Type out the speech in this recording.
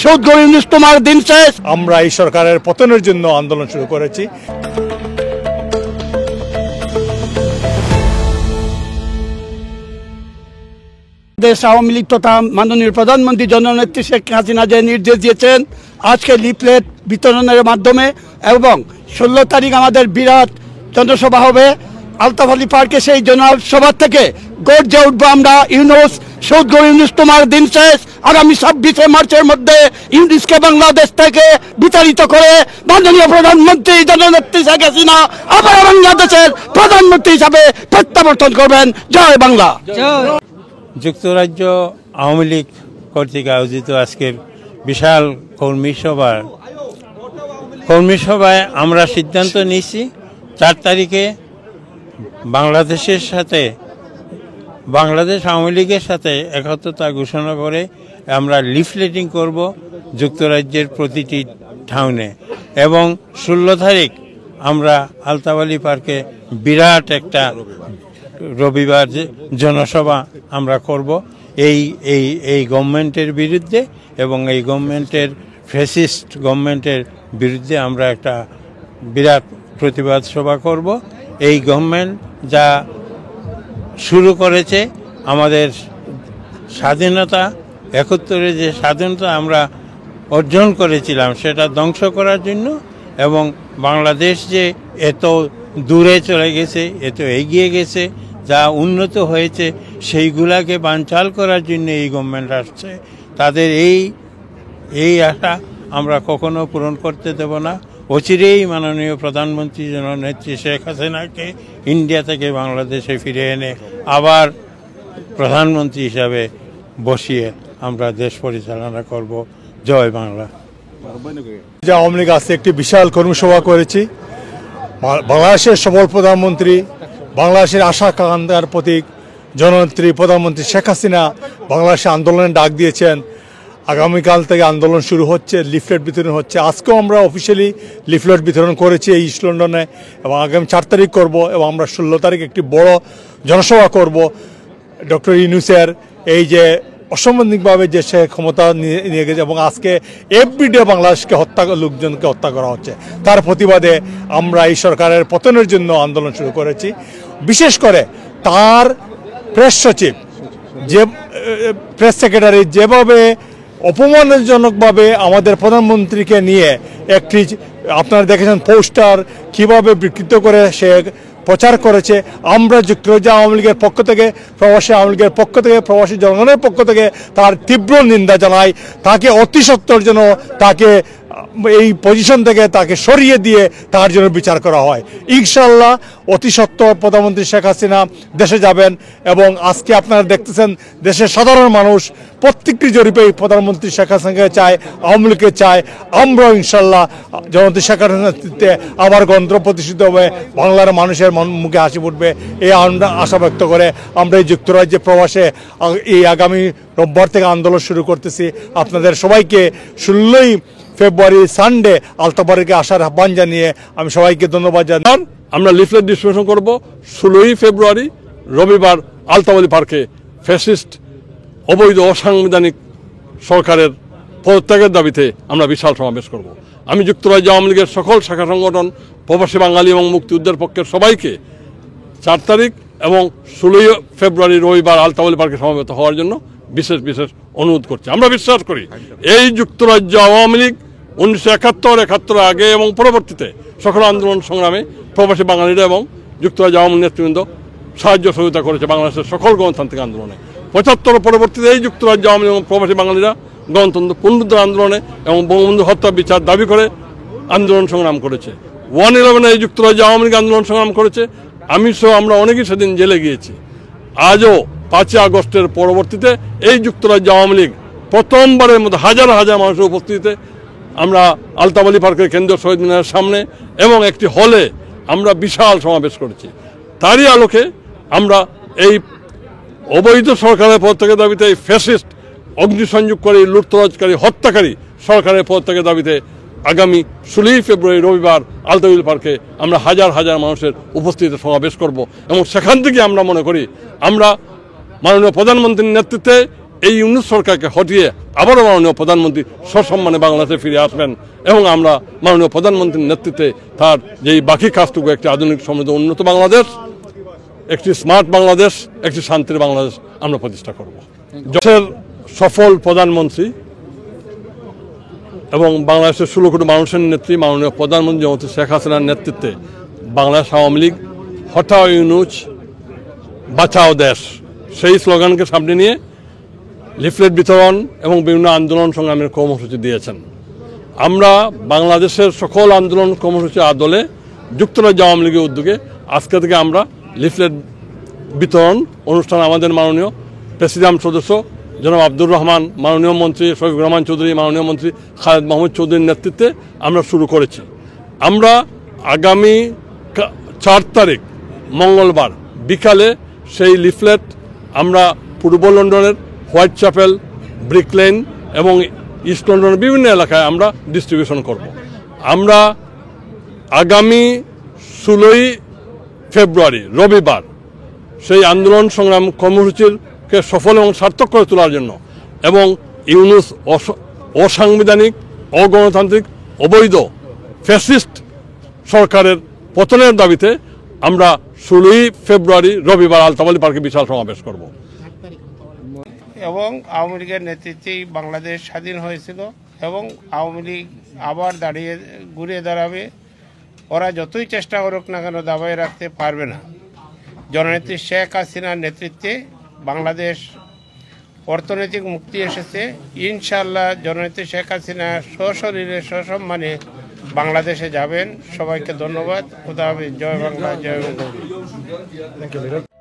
শহীদ গরিব তোমার দিন শেষ। আমরা এই সরকারের পতনের জন্য আন্দোলন শুরু করেছি। দেশ আওয়ামী লীগ তথা মাননীয় প্রধানমন্ত্রী জননেত্রী শেখ হাসিনা যে নির্দেশ দিয়েছেন আজকে লিফলেট বিতরণের মাধ্যমে এবং 16 তারিখ আমাদের বিরাট জনসভা হবে আলতাফ আলী পার্কে। সেই জনসভা থেকে গর্জে উঠবো আমরা ইউনূস শহীদ গরিব তোমার দিন শেষ। আগামী 26 মার্চের মধ্যে ইউনূসকে বাংলাদেশ থেকে বিতাড়িত করে মাননীয় প্রধানমন্ত্রী জননেত্রী শেখ হাসিনা আবার বাংলাদেশের প্রধানমন্ত্রী হিসাবে প্রত্যাবর্তন করবেন। জয় বাংলা। যুক্তরাজ্য আওয়ামী লীগ কর্তৃক আয়োজিত আজকের বিশাল কর্মী সভায় আমরা সিদ্ধান্ত নিয়েছি 4 তারিখে বাংলাদেশ আওয়ামী লীগের সাথে একত্রতা ঘোষণা করে আমরা লিফলেটিং করব যুক্তরাজ্যের প্রতিটি টাউনে এবং 16 তারিখ আমরা আলতাফ আলী পার্কে বিরাট একটা রবিবার জনসভা আমরা করব এই গভর্নমেন্টের বিরুদ্ধে এবং এই গভর্নমেন্টের ফ্যাসিস্ট গভর্নমেন্টের বিরুদ্ধে আমরা একটা বিরাট প্রতিবাদ সভা করব। এই গভর্নমেন্ট যা শুরু করেছে আমাদের স্বাধীনতা 71-এ যে স্বাধীনতা আমরা অর্জন করেছিলাম সেটা ধ্বংস করার জন্য এবং বাংলাদেশ যে এত দূরে চলে গেছে এত এগিয়ে গেছে যা উন্নত হয়েছে সেইগুলাকে বানচাল করার জন্য এই গভর্নমেন্ট আসছে। তাদের এই আশা আমরা কখনো পূরণ করতে দেব না। অচিরেই মাননীয় প্রধানমন্ত্রী জননেত্রী শেখ হাসিনাকে ইন্ডিয়া থেকে বাংলাদেশে ফিরে এনে আবার প্রধানমন্ত্রী হিসাবে বসিয়ে আমরা দেশ পরিচালনা করব। জয় বাংলা। আওয়ামী লীগ আজকে একটি বিশাল কর্মসভা করেছি। বাংলাদেশের সফল প্রধানমন্ত্রী, বাংলাদেশের আশা আকাঙ্ক্ষার প্রতীক জননেত্রী প্রধানমন্ত্রী শেখ হাসিনা বাংলাদেশে আন্দোলনের ডাক দিয়েছেন। আগামীকাল থেকে আন্দোলন শুরু হচ্ছে, লিফলেট বিতরণ হচ্ছে। আজকেও আমরা অফিসিয়ালি লিফলেট বিতরণ করেছি এই ইস্ট লন্ডনে এবং আগামী 4 তারিখ করব এবং আমরা 16 তারিখ একটি বড় জনসভা করব। ডক্টর ইউনূসের এই যে অসাংবিধানিকভাবে যে সে ক্ষমতা নিয়ে গেছে এবং আজকে এভরিডে বাংলাদেশকে লোকজনকে হত্যা করা হচ্ছে, তার প্রতিবাদে আমরা এই সরকারের পতনের জন্য আন্দোলন শুরু করেছি। বিশেষ করে তার প্রেস সচিব যে প্রেস সেক্রেটারি যেভাবে অপমানজনকভাবে আমাদের প্রধানমন্ত্রীকে নিয়ে একটি আপনারা দেখেছেন পোস্টার কিভাবে বিকৃত করে সে প্রচার করেছে। আমরা যুক্তরাজ্য আওয়ামী লীগের পক্ষ থেকে, প্রবাসী আওয়ামী লীগের পক্ষ থেকে, প্রবাসী জনগণের পক্ষ থেকে তার তীব্র নিন্দা জানাই। তাকে অতি সত্বর জন্য তাকে এই পজিশন থেকে তাকে সরিয়ে দিয়ে তার জন্য বিচার করা হয়। ইনশাল্লাহ অতি সত্বর প্রধানমন্ত্রী শেখ হাসিনা দেশে যাবেন এবং আজকে আপনারা দেখতেছেন দেশের সাধারণ মানুষ প্রত্যেকটি জরিপেই প্রধানমন্ত্রী শেখ হাসিনাকে চায়, আওয়ামী লীগকে চায়। আমরাও ইনশাল্লাহ জননেত্রী শেখ হাসিনার নেতৃত্বে আবার গণতন্ত্র প্রতিষ্ঠিত হবে, বাংলার মানুষের মুখে হাসি ফুটবে এই আশা ব্যক্ত করে আমরা এই যুক্তরাজ্যে প্রবাসে এই আগামী রোববার থেকে আন্দোলন শুরু করতেছি। আপনাদের সবাইকে 16 ফেব্রুয়ারি সানডে আলতাফ পার্কে আসার আহ্বান জানিয়ে আমি সবাইকে ধন্যবাদ জানাই। আমরা লিফলেট ডিস্ট্রিবিউশন করব 16 ফেব্রুয়ারি রবিবার আলতাফ আলী পার্কে ফ্যাসিস্ট অবৈধ অসাংবিধানিক সরকারের পদত্যাগের দাবিতে আমরা বিশাল সমাবেশ করব। আমি যুক্তরাজ্য আওয়ামী লীগের সকল শাখা সংগঠন, প্রবাসী বাঙালি এবং মুক্তিযুদ্ধের পক্ষের সবাইকে 4 তারিখ এবং 16 ফেব্রুয়ারি রবিবার আলতাফ আলী পার্কে সমবেত হওয়ার জন্য বিশেষ অনুরোধ করছি। আমরা বিশ্বাস করি এই যুক্তরাজ্য আওয়ামী লীগ 1971 আগে এবং পরবর্তীতে সকল আন্দোলন সংগ্রামে প্রবাসী বাঙালিরা এবং যুক্তরাজ্য আওয়ামী নেতৃবৃন্দ সাহায্য সহযোগিতা করেছে বাংলাদেশের সকল গণতান্ত্রিক আন্দোলনে। 75 পরবর্তীতে এই যুক্তরাজ্য আওয়ামী লীগ এবং প্রবাসী বাঙালিরা গণতন্ত্র পুনরুদ্ধার আন্দোলনে এবং বঙ্গবন্ধু হত্যা বিচার দাবি করে আন্দোলন সংগ্রাম করেছে। 1/11 এই যুক্তরাজ্য আওয়ামী লীগ আন্দোলন সংগ্রাম করেছে। আমি সহ আমরা অনেকেই সেদিন জেলে গিয়েছি। আজও 5 আগস্টের পরবর্তীতে এই যুক্তরাজ্য আওয়ামী লীগ প্রথমবারের মতো হাজার হাজার মানুষের উপস্থিতিতে আমরা আলতাফ আলী পার্কের কেন্দ্রীয় শহীদ মিনারের সামনে এবং একটি হলে আমরা বিশাল সমাবেশ করেছি। তারই আলোকে আমরা এই অবৈধ সরকারের পদত্যাগের দাবিতে এই ফ্যাসিস্ট অগ্নিসংযোগকারী, লুটতরাজকারী, হত্যাকারী সরকারের পদত্যাগের দাবিতে আগামী 16 ফেব্রুয়ারি রবিবার আলতাফ আলী পার্কে আমরা হাজার হাজার মানুষের উপস্থিতিতে সমাবেশ করব এবং সেখান থেকে আমরা মনে করি আমরা মাননীয় প্রধানমন্ত্রীর নেতৃত্বে এই ইউনূস সরকারকে হটিয়ে আবারও মাননীয় প্রধানমন্ত্রী সসম্মানে বাংলাদেশে ফিরে আসবেন এবং আমরা মাননীয় প্রধানমন্ত্রীর নেতৃত্বে তার যেই বাকি কাজটুকু একটি আধুনিক সমৃদ্ধ উন্নত বাংলাদেশ, একটি স্মার্ট বাংলাদেশ, একটি শান্তির বাংলাদেশ আমরা প্রতিষ্ঠা করব। দেশের সফল প্রধানমন্ত্রী এবং বাংলাদেশের 16 কোটি মানুষের নেত্রী মাননীয় প্রধানমন্ত্রী জননেত্রী শেখ হাসিনার নেতৃত্বে বাংলাদেশ আওয়ামী লীগ হটাও ইউনূস বাঁচাও দেশ সেই স্লোগানকে সামনে নিয়ে লিফলেট বিতরণ এবং বিভিন্ন আন্দোলন সংগ্রামের কর্মসূচি দিয়েছেন। আমরা বাংলাদেশের সকল আন্দোলন কর্মসূচি আদলে যুক্তরাজ্য আওয়ামী লীগের উদ্যোগে আজকে থেকে আমরা লিফলেট বিতরণ অনুষ্ঠান আমাদের মাননীয় প্রেসিডিয়াম সদস্য জনাব আব্দুর রহমান, মাননীয় মন্ত্রী শফিকুর রহমান চৌধুরী, মাননীয় মন্ত্রী খালেদ মাহমুদ চৌধুরীর নেতৃত্বে আমরা শুরু করেছি। আমরা আগামী 4 তারিখ মঙ্গলবার বিকালে সেই লিফলেট আমরা পূর্ব লন্ডনের হোয়াইট চ্যাপেল, ব্রিক লেন এবং ইস্ট লন্ডনের বিভিন্ন এলাকায় আমরা ডিস্ট্রিবিউশন করব। আমরা আগামী 16ই ফেব্রুয়ারি রবিবার সেই আন্দোলন সংগ্রাম কর্মসূচিকে সফল এবং সার্থক করে তোলার জন্য এবং ইউনূস অসাংবিধানিক, অগণতান্ত্রিক, অবৈধ ফ্যাসিস্ট সরকারের পতনের দাবিতে আমরা 16ই ফেব্রুয়ারি রবিবার আলতাবালি পার্কে বিশাল সমাবেশ করব। এবং আওয়ামী লীগের নেতৃত্বেই বাংলাদেশ স্বাধীন হয়েছিল এবং আওয়ামী লীগ আবার ঘুরে দাঁড়াবে। ওরা যতই চেষ্টা করুক না কেন দাবায় রাখতে পারবে না। জননেত্রী শেখ হাসিনার নেতৃত্বে বাংলাদেশ অর্থনৈতিক মুক্তি এসেছে। ইনশাআল্লাহ জননেত্রী শেখ হাসিনা সশরীরে সসম্মানে বাংলাদেশে যাবেন। সবাইকে ধন্যবাদ। খোদা হাফেজ। জয় বাংলা, জয় বঙ্গবন্ধু।